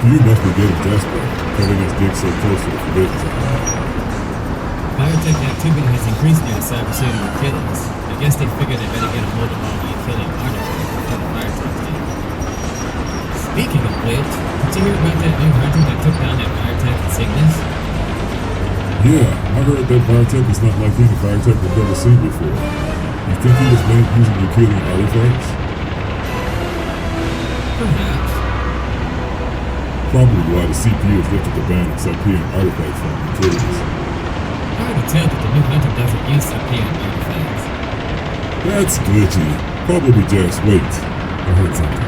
CPU must be getting desperate, cutting its dig so close to the provision zone. Vyrotech activity has increased near the Cyber City of Khyous. I guess they figured they better get a hold of all the Achillean artifacts before the Vyrotech team. Speaking of which, did you hear about that new hunter that took down that Vyrotech in Cygnus? Yeah, I heard that Vyrotech is not like any Vyrotech we've ever seen before. You think he was made using Achillean artifacts? Perhaps. Probably why the CPU has lifted the ban on Cypyrean artifacts from Achilles. Hard to tell that the new hunter doesn't use Cypyrean artifacts. That's glitchy. Probably just wait. I heard something.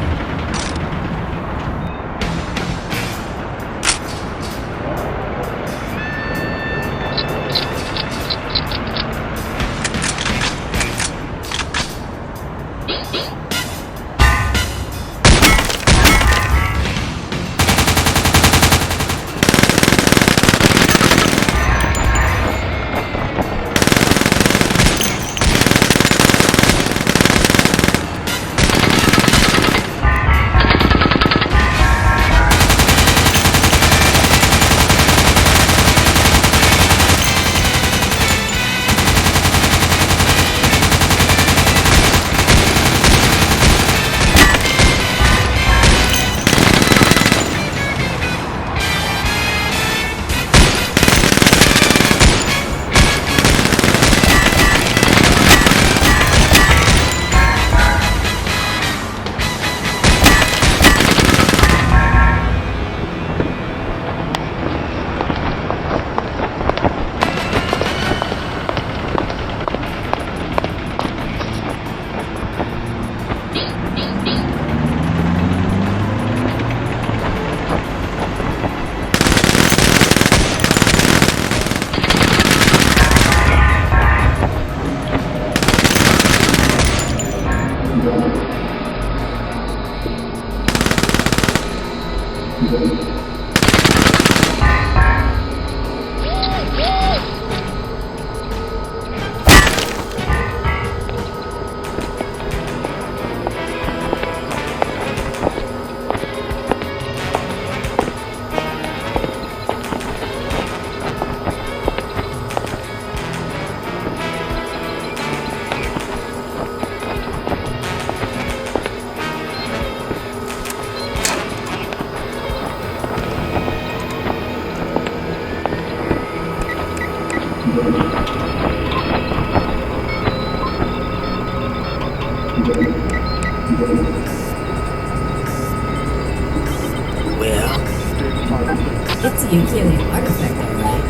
It's a Achillean artifact, alright.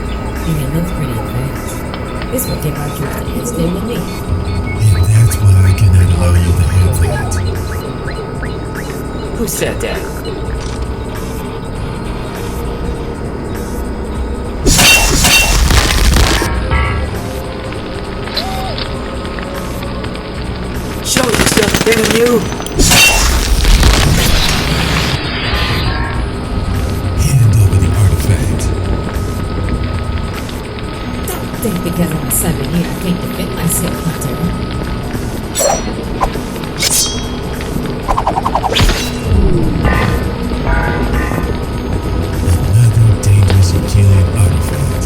And it looks pretty advanced. This will take our troops to Greenstal with me. And that's why I cannot allow you to handle it. Who said that? Show yourself, damn you! Think because I'm a Cyberneer, I can't defend myself, Hunter. Another dangerous Achillean artifact.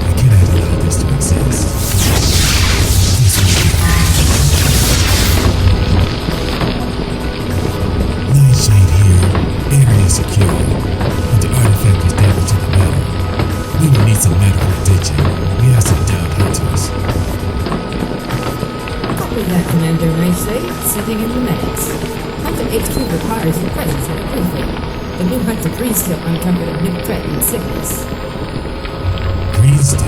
I cannot allow this to exist. Knightshade here. Area secure. But the artifact is damaged to the metal. We will need some medical attention. We have some downed hunters. Copy that, Commander Knightshade, sitting in the medics. Hunter HQ requires your presence at a briefing. The new Hunter Greenstal uncovered a new threat in Cygnus. Greenstal?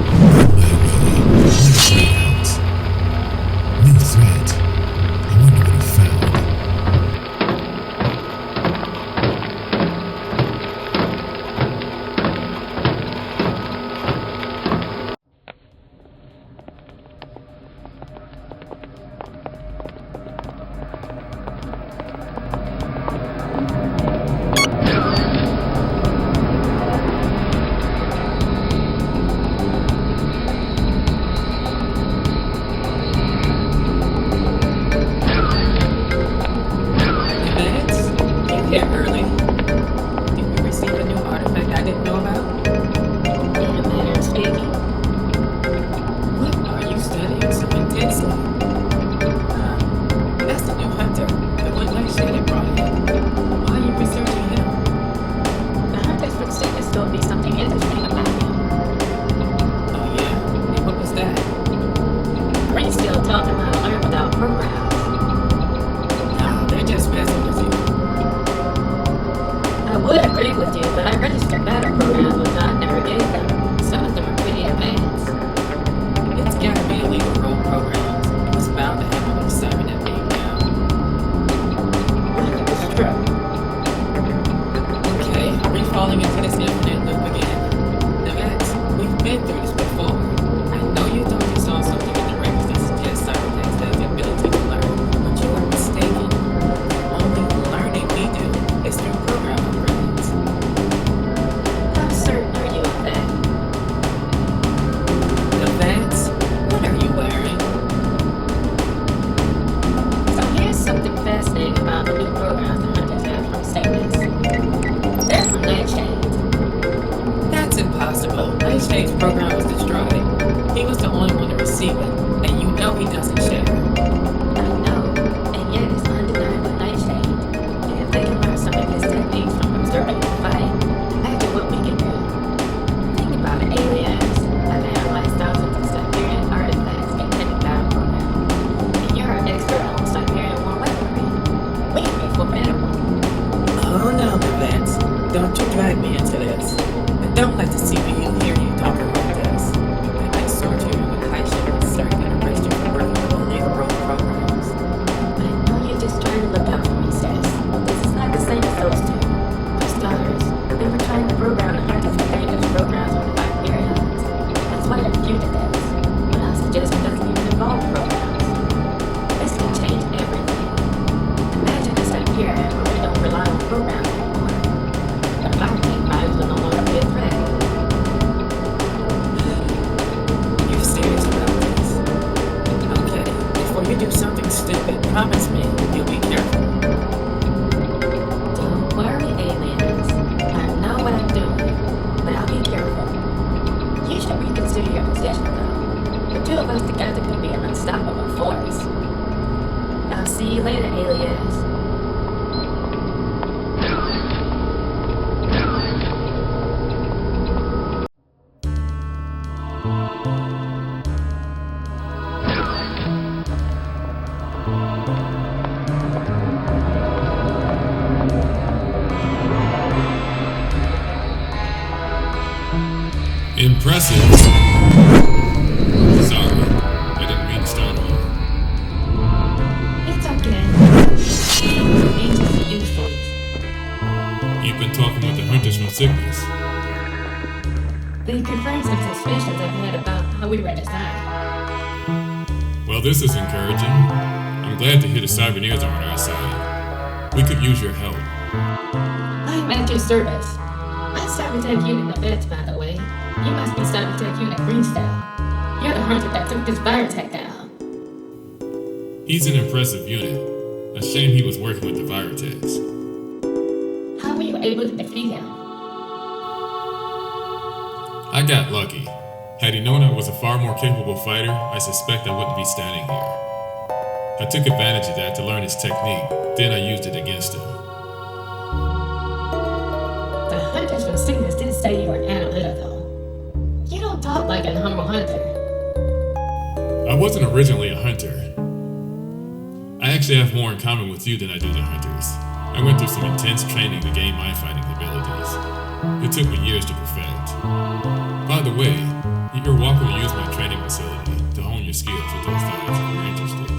On my way. Let's get out. New threat. I wonder what he found. agree with you, but I registered battle programs with I never gave them. Some of them are pretty advanced. It's gotta be illegal rogue programs. It was bound to happen with Cybernet being down. It was true. Okay, are we falling into this infinite loop again? The vets, we've been through this before. I know you thought you saw something in the records that suggests Cybertechs have the ability to learn, but you are mistaken. The only learning we do is through program upgrades. How certain are you of that? The vets, what are you wearing? So here's something fascinating about the new programs the hunters have from Cygnus. They're from Knightshade. That's impossible. Knightshade's program was destroyed. He was the only one to receive it, and you know he doesn't share. I know, and yet it's undeniable Knightshade. And if they can learn some of his techniques from observing the fight, imagine what we can do. Think about it, aliens. I've analyzed thousands of Cypyrean artifacts and many battle programs. And you're an expert on Cypyrean War Military. We can be formidable. Oh no, the vets. Don't you drag me into this. I don't like the CPU hear you talking like this. They might sort you in with high ship and start and arrest you for working with illegal rogue programs. I know you're just trying to look out for me, sis. This is not the same as those two. For starters, they were trying to program the hunters for dangerous programs on the Cypyreans. That's why they're fugitives. But I suggest it doesn't even involve programs. This can change everything. Imagine a Cypyrean where we don't rely on programs anymore. The Vyrotech Virus will no longer be a threat. You're serious about this? Okay, before you do something stupid, promise me you'll be careful. Don't worry, aliens. I know what I'm doing, but I'll be careful. You should reconsider your position, though. The two of us together could be an unstoppable force. I'll see you later, aliens. Impressive. Sorry, I didn't mean to startle you. It's okay. Angels are useless. You've been talking with the hunters from Cygnus. They confirmed some suspicions I've had about how we were designed. Well, this is encouraging. I'm glad to hear the Cyberneers are on our side. We could use your help. I'm at your service. I'm Cybertech Unit Knightshade, by the way. You must be Cybertech Unit Greenstal. You're the hunter that took this Vyrotech down. He's an impressive unit. A shame he was working with the Vyrotechs. How were you able to defeat him? I got lucky. Had he known I was a far more capable fighter, I suspect I wouldn't be standing here. I took advantage of that to learn his technique, then I used it against him. The hunters from Cygnus didn't say you were analytical. You don't talk like a humble hunter. I wasn't originally a hunter. I actually have more in common with you than I do the hunters. I went through some intense training to gain my fighting abilities. It took me years to perfect. By the way, you're welcome to use my training facility to hone your skills with those guys if you're interested.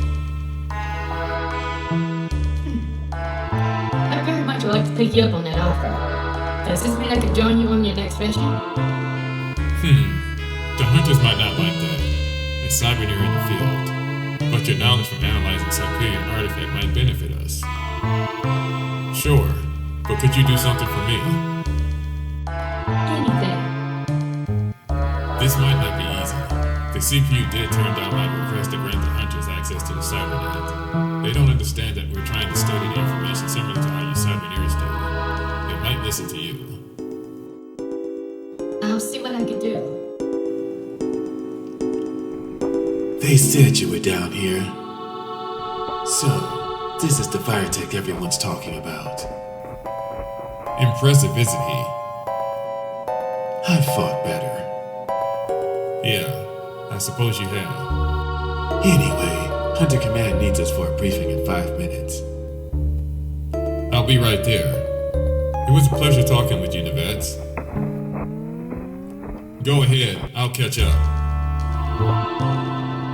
I very much would like to take you up on that offer. Does this mean I could join you on your next mission? The hunters might not like that. A Cyberneer in the field. But your knowledge from analyzing Cypyrean Artifact might benefit us. Sure, but could you do something for me? Anything. This might not be easy. The CPU did turn down my request to grant the hunters access to the Cybernet. They don't understand that we're trying to study the information similar to how you Cyberneers do. They might listen to you. I'll see what I can do. They said you were down here. So, this is the Vyrotech everyone's talking about. Impressive, isn't he? I've fought better. Yeah, I suppose you have. Anyway, Hunter Command needs us for a briefing in 5 minutes. I'll be right there. It was a pleasure talking with you, Nevets. Go ahead, I'll catch up.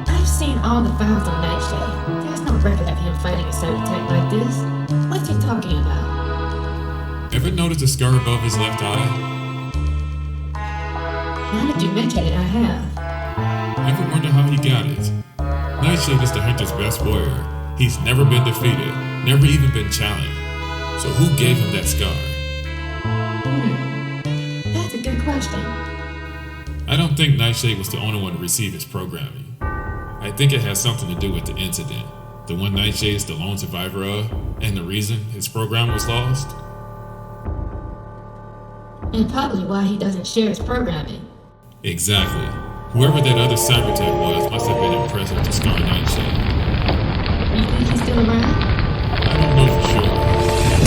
I've seen all the files on Knightshade. There's no record of him fighting a Cybertech like this. What's he talking about? Ever noticed a scar above his left eye? Now that you mention it, I have. Ever wonder how he got it? Knightshade is the hunter's best warrior. He's never been defeated, never even been challenged. So who gave him that scar? That's a good question. I don't think Knightshade was the only one to receive his programming. I think it has something to do with the incident, the one Knightshade is the lone survivor of, and the reason his program was lost. And probably why he doesn't share his programming. Exactly. Whoever that other Cybertech was must have been impressed with the scar Knightshade. You think he's still around? I don't know for sure.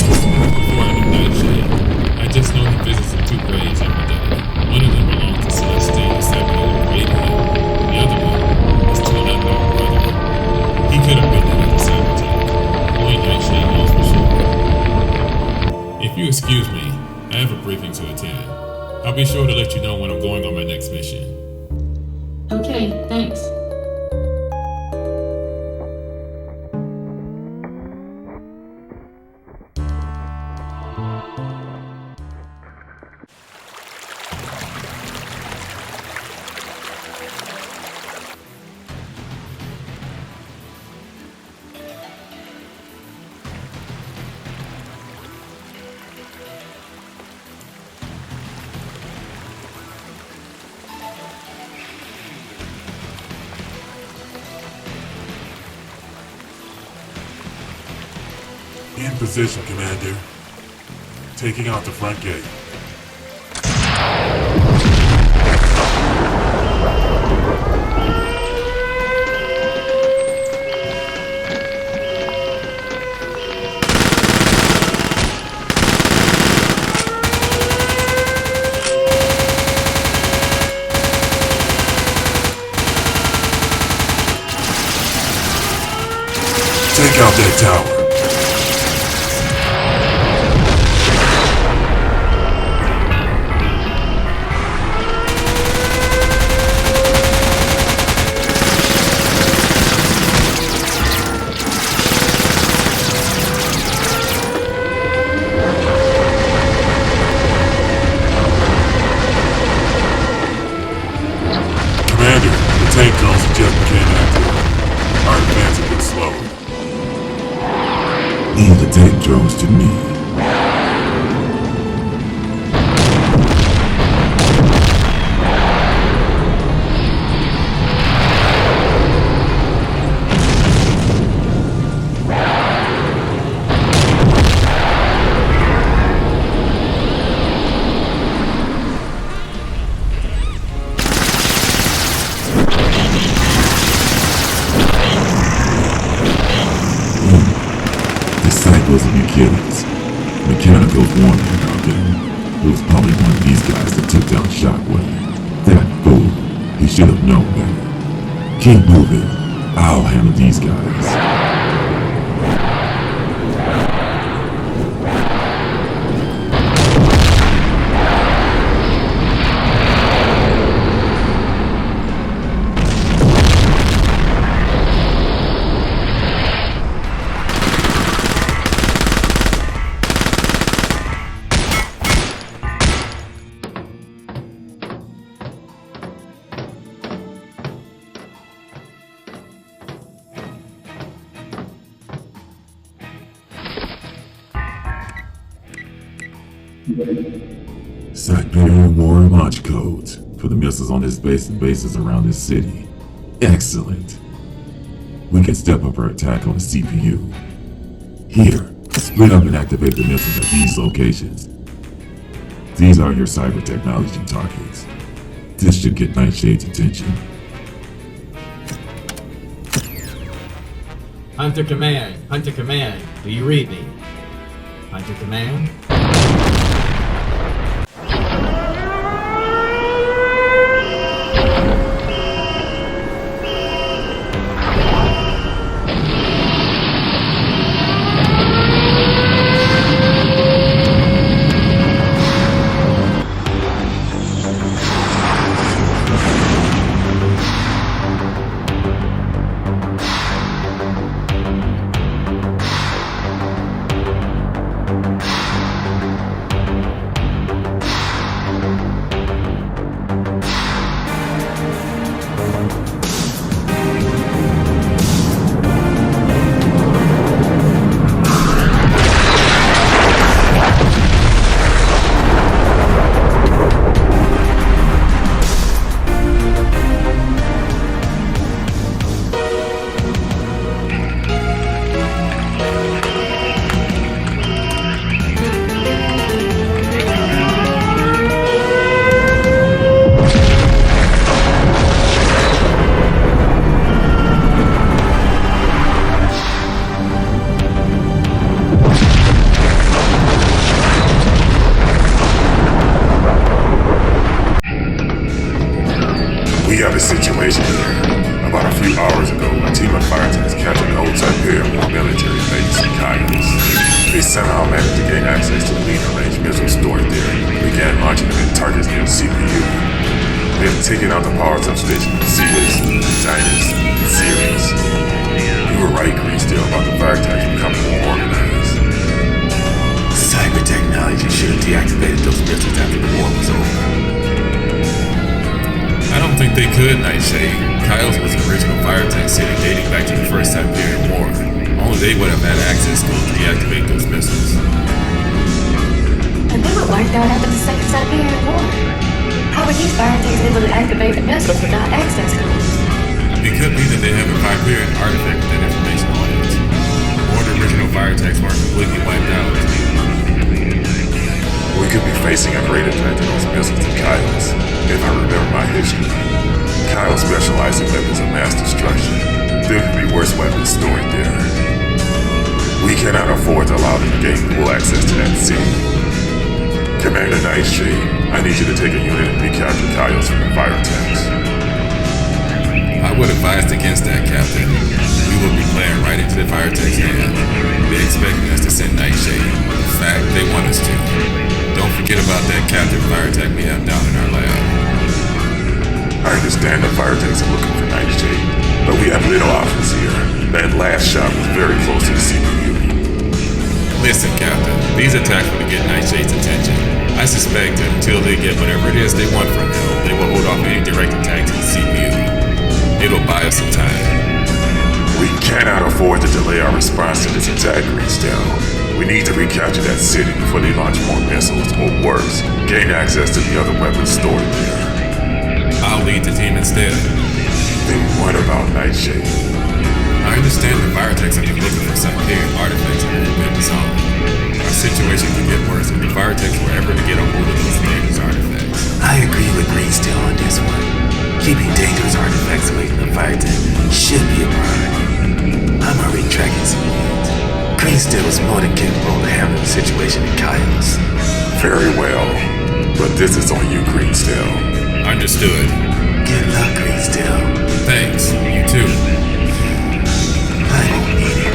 Before I knew Knightshade, I just know he visits the two graves every day. One of them belongs to Celestine, the Cyberneer Radio. The other one is to an unknown brother. He could have been another Cybertech. Only Knightshade knows for sure. If you excuse me, I have a briefing to attend. I'll be sure to let you know when I'm going on my next mission. Okay, thanks. In position, Commander. Taking out the front gate. Take out that tower. Commander, the tank tunnels just became active. Our advance has been slowed. Leave the tank drones to me. Wasn't Achilles. Mechanicals warned him out there. It was probably one of these guys that took down Shockwave. That fool. He should have known better. Keep moving. I'll handle these guys. Cypyrean War launch codes for the missiles on this base and bases around this city. Excellent. We can step up our attack on the CPU. Here, split up and activate the missiles at these locations. These are your cyber technology targets. This should get Knightshade's attention. Hunter Command, do you read me? Hunter Command? situation here. About a few hours ago, a team of Vyrotechs captured an old Cypyrean War Military Base in Khyous. They somehow managed to gain access to the medium-range missiles stored there and began launching them at targets near the CPU. They have taken out the power substation in Ceres, Dinus, and Ceres. You were right, Greenstal, about the Vyrotechs becoming more organized. Cyber technology should have deactivated those missiles after the war was over. I don't think they could, Knightshade. Khyous was the original Vyrotech city dating back to the first Cypyrean War. Only they would have had access to deactivate those missiles. And they were wiped out after the Second Cypyrean War. How were these Vyrotechs able to activate the missiles without access to them? It could be that they have a Cypyrean artifact with that information on it. Or the original Vyrotechs weren't completely wiped out. We could be facing a greater threat to those missiles in Khyous. If I remember my history, Khyous specialized in weapons of mass destruction. There could be worse weapons stored there. We cannot afford to allow them to gain full access to that city. Commander Knightshade, I need you to take a unit and recapture Khyous from the Vyrotechs. I would advise against that, Captain. We will be playing right into the Vyrotech's hand. They're expecting us to send Knightshade. In fact, they want us to. Don't forget about that captive Vyrotech we have down in our lab. I understand the Vyrotechs are looking for Knightshade, but we have little options here. That last shot was very close to the CPU. Listen, Captain, these attacks will get Knightshade's attention. I suspect that until they get whatever it is they want from him, they will hold off any direct attack to the CPU. It'll buy us some time. We cannot afford to delay our response to this attack, Greenstal. We need to recapture that city before they launch more missiles, or worse, gain access to the other weapons stored there. I'll lead the team instead. Then what about Knightshade? I understand the Vyrotechs have been looking for Cypyrean artifacts in the forbidden zone. Our situation could get worse if the Vyrotechs were ever to get a hold of those dangerous artifacts. I agree with Greenstal on this one. Keeping dangerous artifacts away from the Vyrotech should be a priority. I'm already tracking some leads. Greenstal is more than capable of handling the situation in Khyous. Very well, but this is on you, Greenstal. Understood. Good luck, Greenstal. Thanks. You too. I don't need it.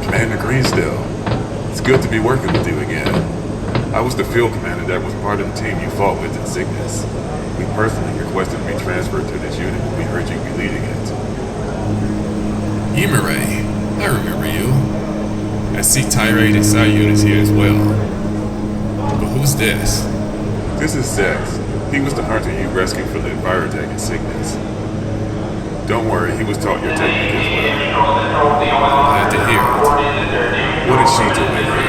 Commander Greenstal, it's good to be working with you again. I was the field commander that was part of the team you fought with in Cygnus. We personally requested to be transferred to this unit when we heard you'd be leading it. Ymire, I remember you. I see Tirade and Psi units here as well. But who's this? This is Zex. He was the hunter you rescued from the Vyrotech in Cygnus. Don't worry, he was taught your technique as well. Glad to hear it. What is she doing here?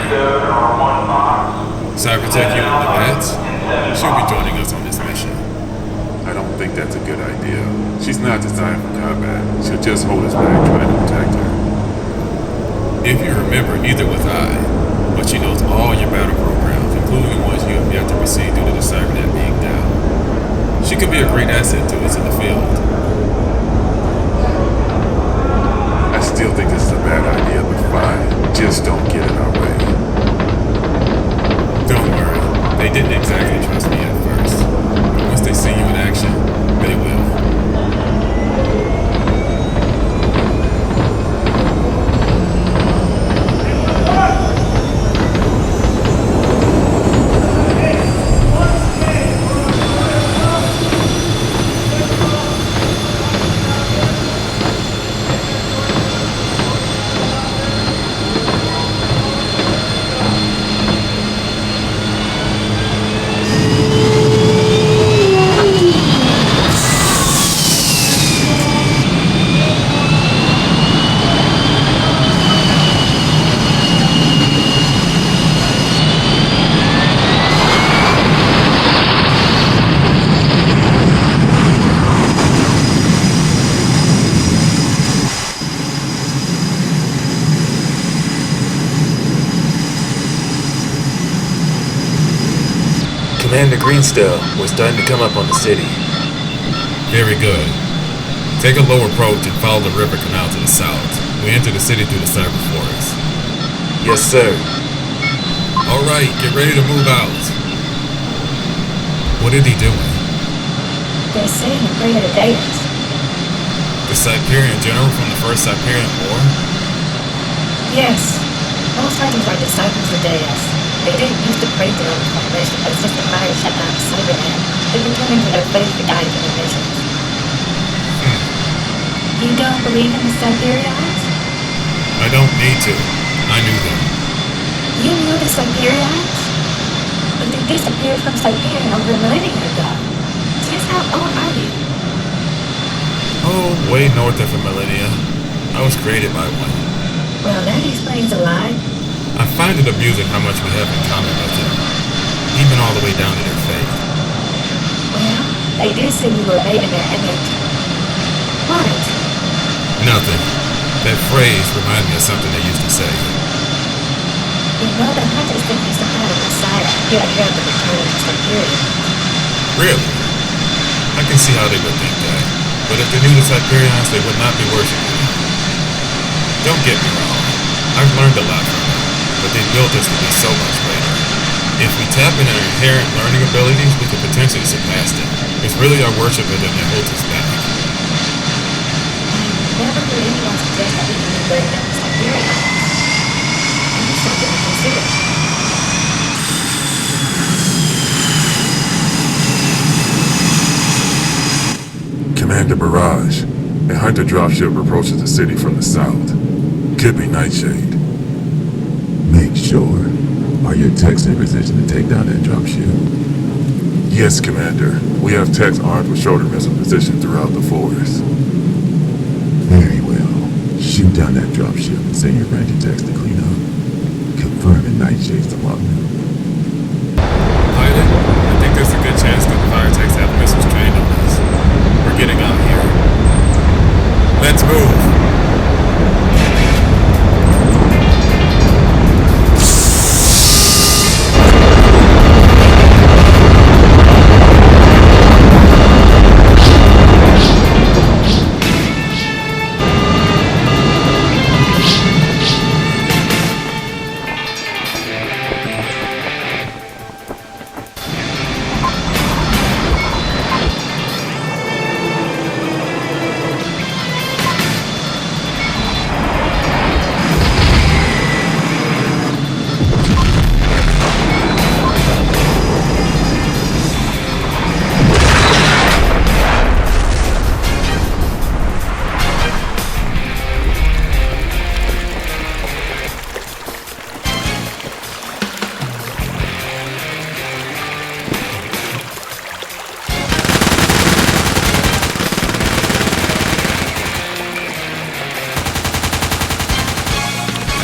Cybertech Unit Knightshade? She'll be joining us on this mission. I don't think that's a good idea. She's not designed for combat. She'll just hold us back trying to protect her. If you remember, neither was I. But she knows all your battle programs, including ones you have yet to receive due to the Cybernet being down. She could be a great asset to us in the field. I still think this is a bad idea, but fine. Just don't get in our way. Don't worry, they didn't exactly trust me at first. But once they see you in action, they will. Commander Greenstal, we're starting to come up on the city. Very good. Take a low approach and follow the river canal to the south. We enter the city through the cyber forest. Yes, sir. Alright, get ready to move out. What is he doing? They're saying a prayer to Deus. The Cypyrean general from the first Cypyrean War? Yes. Most hunters are disciples of Deus. They didn't use to pray to him for permission, but since the fire shut down the Cyberland, they've been turning to their faith for guidance in their missions. You don't believe in the Cypyreans? I don't need to. I knew them. You knew the Cypyreans? But they disappeared from Cypyrean over a millennia ago. Just how old are you? Oh, way north of a millennia. I was created by one. Well, that explains a lot. I find it amusing how much we have in common with them, even all the way down to their faith. Well, they did say we were made in their image. What? Nothing. That phrase reminds me of something they used to say. You know the hunters think he's some kind of messiah. Here I hear the return of the Cypyrean. Really? I can see how they would think that. But if they knew the Cypyreans, they would not be worshiping them. Don't get me wrong. I've learned a lot from them, but they built us to be so much greater. If we tap into our inherent learning abilities, we could potentially surpass them. It's really our worship of them that holds us back. I never heard anyone suggest that we can be greater than the Cypyreans. And it's something to consider. Commander Barrage, a hunter dropship approaches the city from the south. Could be Knightshade. Make sure. Are your techs in position to take down that dropship? Yes, Commander. We have techs armed with shoulder missile positioned throughout the forest. Very well. Shoot down that dropship and send your ranger techs to clean up. Confirming Knightshade's deployment. Pilot, I think there's a good chance that the Vyrotechs have missiles trained on us. We're getting out here. Let's move!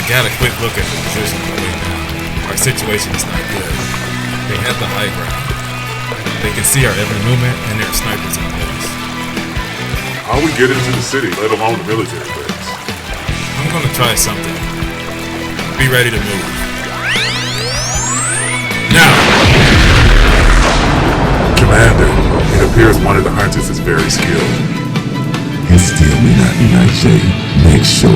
Got a quick look at the position on the way down. Our situation is not good. They have the high ground. They can see our every movement, and there are snipers in place. How we get into the city, let alone the military base? I'm gonna try something. Be ready to move. Now! Commander, it appears one of the hunters is very skilled. It still may not be Knightshade. Make sure.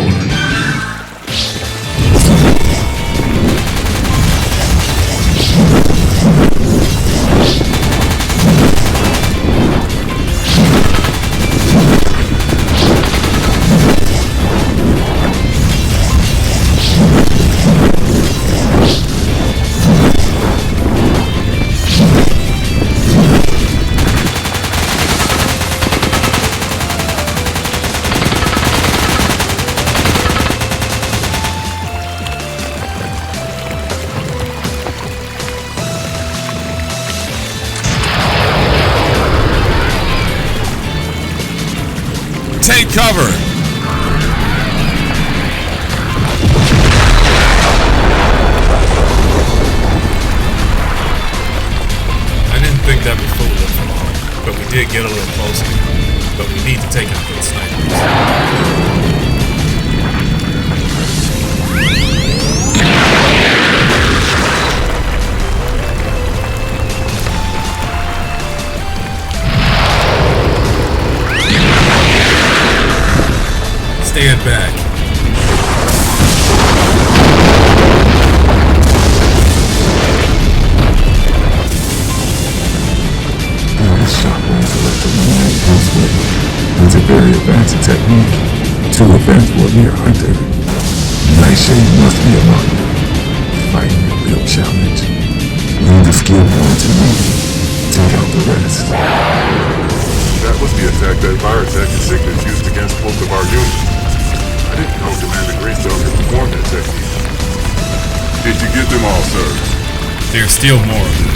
Take cover! I didn't think that would fool them for long, but we did get a little closer. But we need to take out those snipers. Stand back. This shockwave electromagnetic pulse wave is a very advanced technique. Too advanced for a mere hunter. Knightshade must be among them. Fighting a real challenge. Leave the skill point to me. Take out the rest. That was the attack that Vyrotech insignias used against both of our units. I didn't know Commander Greenstal could perform that technique. Did you get them all, sir? There's still more of them.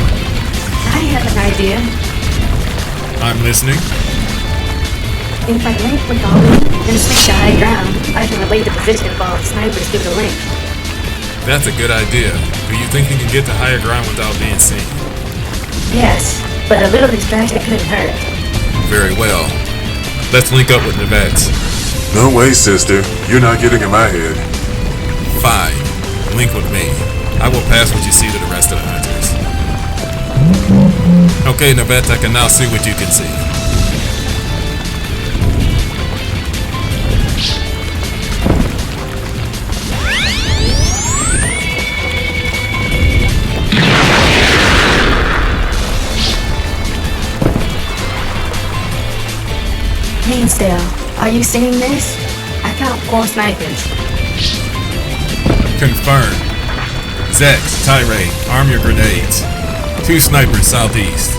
I have an idea. I'm listening. If I link with all of them and switch to high ground, I can relay the position of all the snipers through the link. That's a good idea. Do you think you can get to higher ground without being seen? Yes, but a little distraction couldn't hurt. Very well. Let's link up with Vyrotechs. No way, sister. You're not getting in my head. Fine. Link with me. I will pass what you see to the rest of the hunters. Okay, Vyrotech, I can now see what you can see. Greenstal, are you seeing this? I count 4 snipers. Confirmed. Zex, Tirade, arm your grenades. 2 snipers southeast.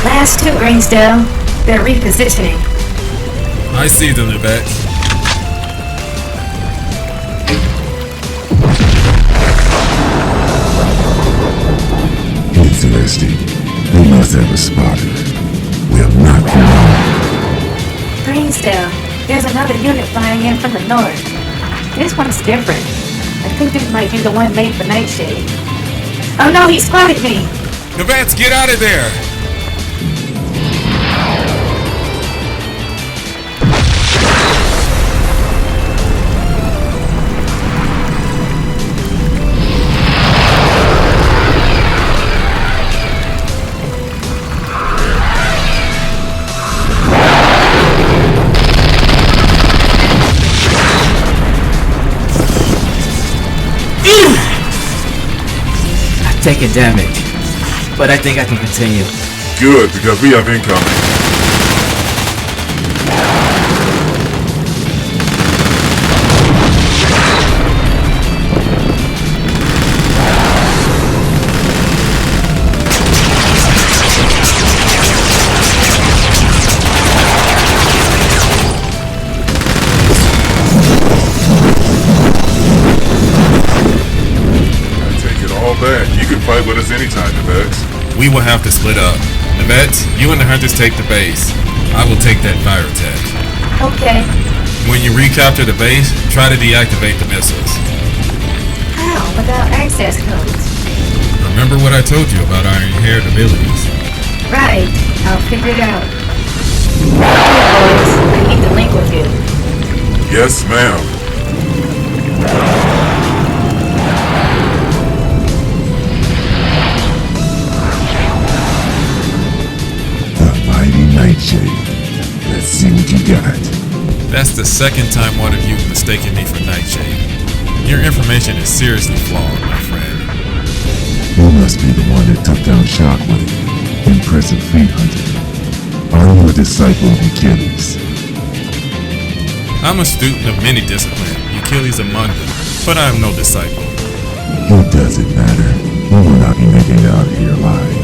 Last 2, Greenstal. They're repositioning. I see them, Vyrotechs. Interesting. They must have a spotter. We have not been on. Greenstal, there's another unit flying in from the north. This one's different. I think this might be the one made for Knightshade. Oh no, he spotted me! Vyrotechs, get out of there! Taking damage, but I think I can continue. Good, because we have incoming. Back. You can fight with us anytime, Vyrotechs. We will have to split up. Vyrotechs, you and the hunters take the base. I will take that Vyrotech. Okay. When you recapture the base, try to deactivate the missiles. How? Without access codes? Remember what I told you about our inherent abilities? Right. I'll figure it out. Okay, boys. I need to link with you. Yes, ma'am. Knightshade. Let's see what you got. That's the second time one of you mistaken me for Knightshade. Your information is seriously flawed, my friend. You must be the one that took down Shockwave, impressive feat hunter. Are you a disciple of Achilles? I'm a student of many disciplines, Achilles among them, but I am no disciple. It doesn't matter. We will not be making it out of here alive.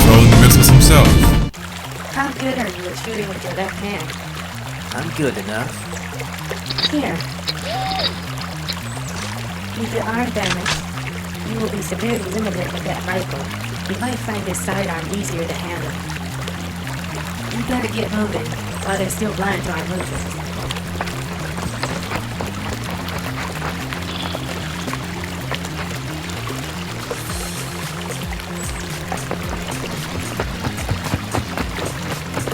controlling the missiles himself. How good are you at shooting with your left hand? I'm good enough. Here. With your arm damage, you will be severely limited with that rifle. You might find this sidearm easier to handle. You gotta get moving while they're still blind to our movements.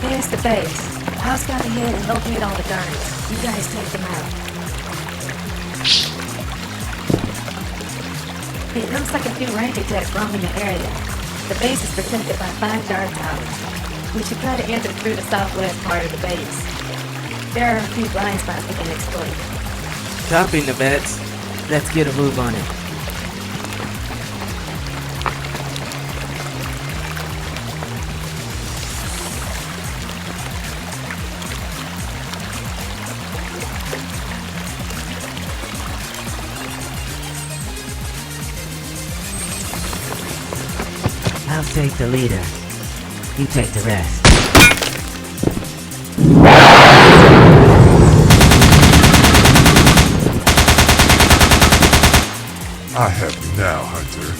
There's the base. I'll scout ahead and locate all the guards. You guys take them out. It looks like a few ranger techs roaming the area. The base is protected by 5 guard towers. We should try to enter through the southwest part of the base. There are a few blind spots we can exploit. Copy, Nevets. Let's get a move on it. I'll take the leader. You take the rest. I have you now, Hunter.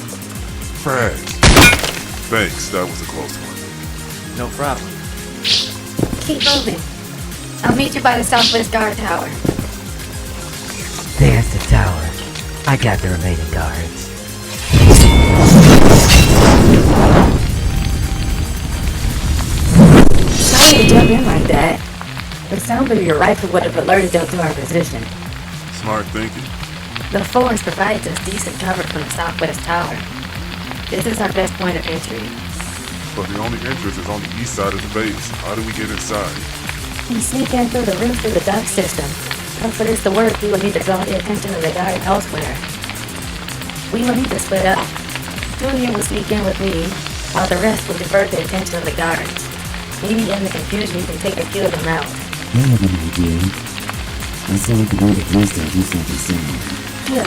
Frags. Thanks, that was a close one. No problem. Keep moving. I'll meet you by the southwest guard tower. There's the tower. I got the remaining guards. Sorry to jump in like that. The sound of your rifle would have alerted them to our position. Smart thinking. The forest provides us decent cover from the southwest tower. This is our best point of entry. But the only entrance is on the east side of the base. How do we get inside? We sneak in through the roof through the duct system. But for this to work, we will need to draw the attention of the guard elsewhere. We will need to split up. 2 of you will sneak in with me, while the rest will divert the attention of the guards. Maybe in the confusion you can take a few of them out. I have an idea. I saw the guard at Greenstal do something similar. Good.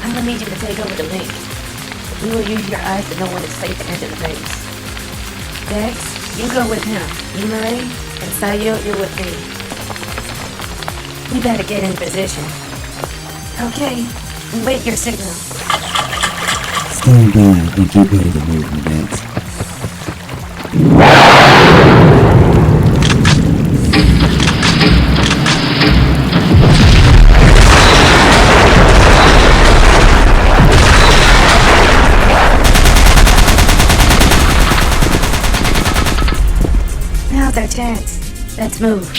I'm gonna need you to take over the link. We will use your eyes to know when it's safe to enter the base. Dex, you go with him. Imare and Sayil, you're with me. We better get in position. Okay, we wait your signal. Stand by and get ready to move, Nevets. Now's our chance. Let's move.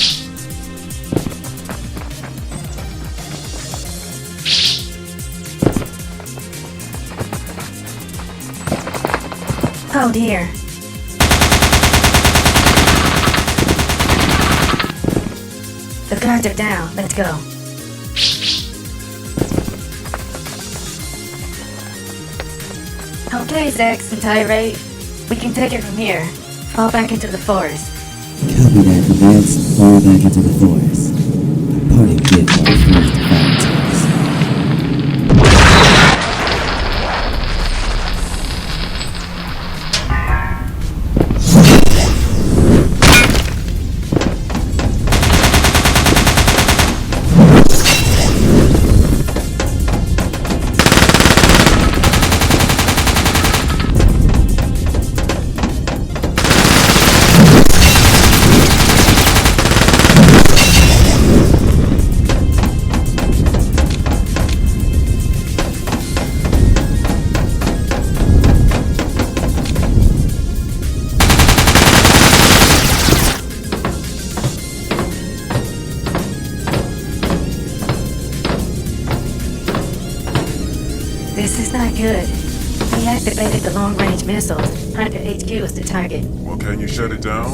Oh dear. The guards are down. Let's go. Okay, Zex and Tyrate. We can take it from here. Fall back into the forest. Copy that, Nevets. Fall back into the forest. Our party did what was first to Vyrotechs. This is not good. We activated the long-range missiles. Hunter HQ is the target. Well, can you shut it down?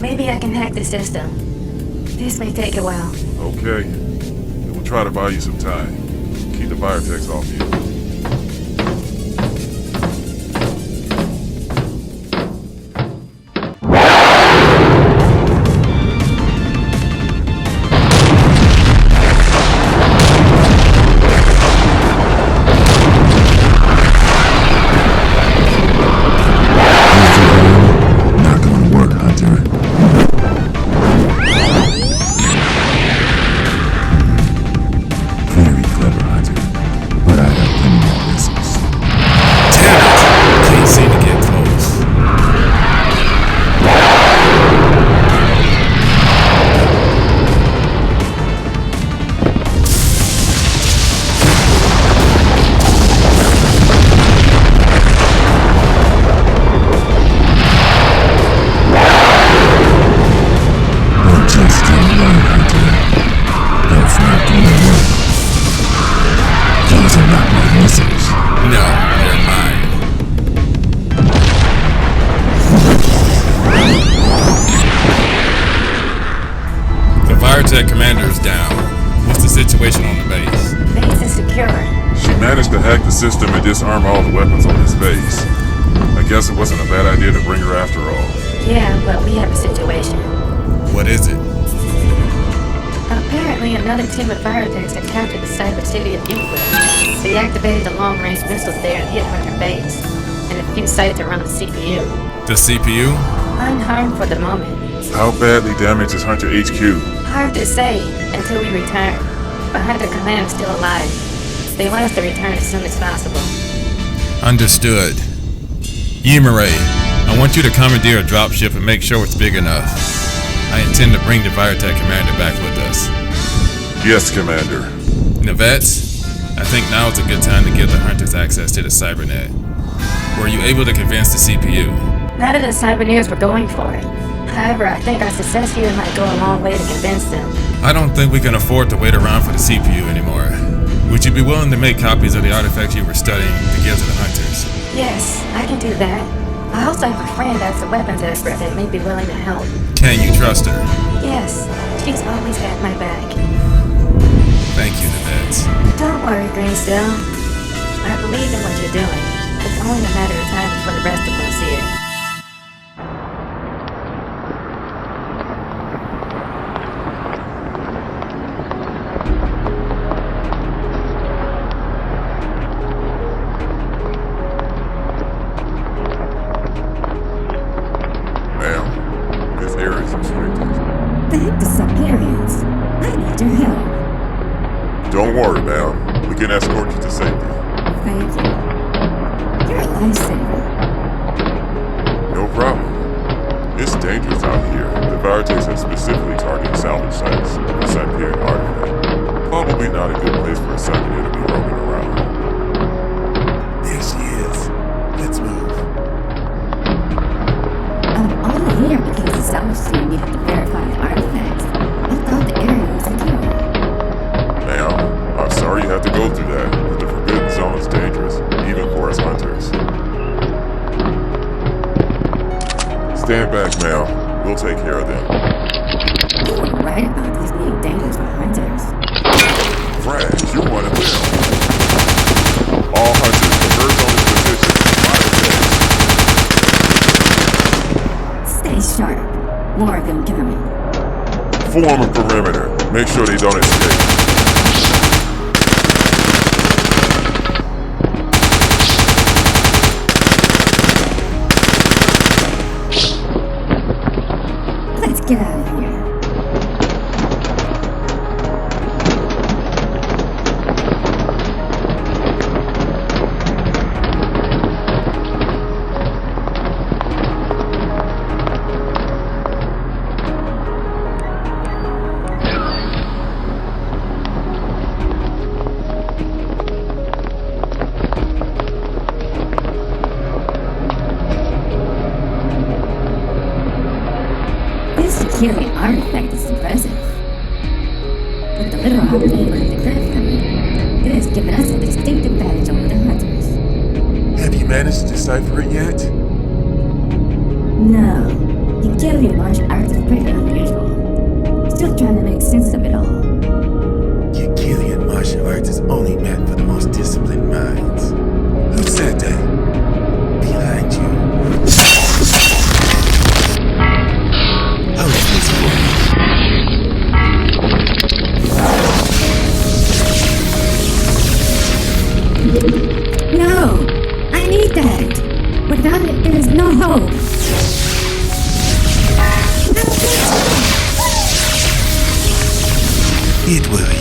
Maybe I can hack the system. This may take a while. Okay. We'll try to buy you some time. Keep the Vyrotechs off you. down. What's the situation on the base? Base is secure. She managed to hack the system and disarm all the weapons on this base. I guess it wasn't a bad idea to bring her after all. Yeah, but we have a situation. What is it? Apparently, another team of Vyrotechs had captured the Cyber City of Khyous. They activated the long-range missiles there and hit Hunter Base, and a few sites around the CPU. The CPU? Unharmed for the moment. How badly damaged is Hunter HQ? Hard to say until we return, but Hunter Command is still alive. They want us to return as soon as possible. Understood. Yimare, I want you to commandeer a dropship and make sure it's big enough. I intend to bring the Vyrotech commander back with us. Yes, Commander. Navets, I think now is a good time to give the hunters access to the Cybernet. Were you able to convince the CPU? None of the Cyberneers were going for it. However, I think our success here might go a long way to convince them. I don't think we can afford to wait around for the CPU anymore. Would you be willing to make copies of the artifacts you were studying to give to the hunters? Yes, I can do that. I also have a friend that's a weapons expert that may be willing to help. Can you trust her? Yes, she's always had my back. Thank you, Navets. Don't worry, Greenstal. I believe in what you're doing. It's only a matter of time before the rest of us see it. Ma'am, this area is restricted. Thank the Cypyreans. I need your help. Don't worry, ma'am. We can escort you to safety. Thank you. You're a lifesaver. No problem. It's dangerous out here. The Vyrotechs have specifically targeted salvage sites for Cypyrean Artifacts. Probably not a good place for a Cyberneer to be roaming around. There she is. Let's move. I'm only here because the salvage team needed to verify the artifacts. I thought the area was secure. Ma'am, I'm sorry you have to go through that, but the Forbidden Zone is dangerous, even for us hunters. Stand back, ma'am. We'll take care of them. You were right about these being dangerous for hunters. Fred, you're one of them. All hunters, the bird zone is positioned. Stay sharp. More of them coming. Form a perimeter. Make sure they don't escape. Let's get out of here. This Cypyrean artifact is impressive. With the little I've been able to decrypt from it, it has given us a distinct advantage over the hunters. Have you managed to decipher it yet? No, the Cypyrean martial arts is pretty unusual. Still trying to make sense of it all. Euclidean martial arts is only meant for the most disciplined minds. Who said that? Behind you. How is this for? No! I need that! Without it, there is no hope! It will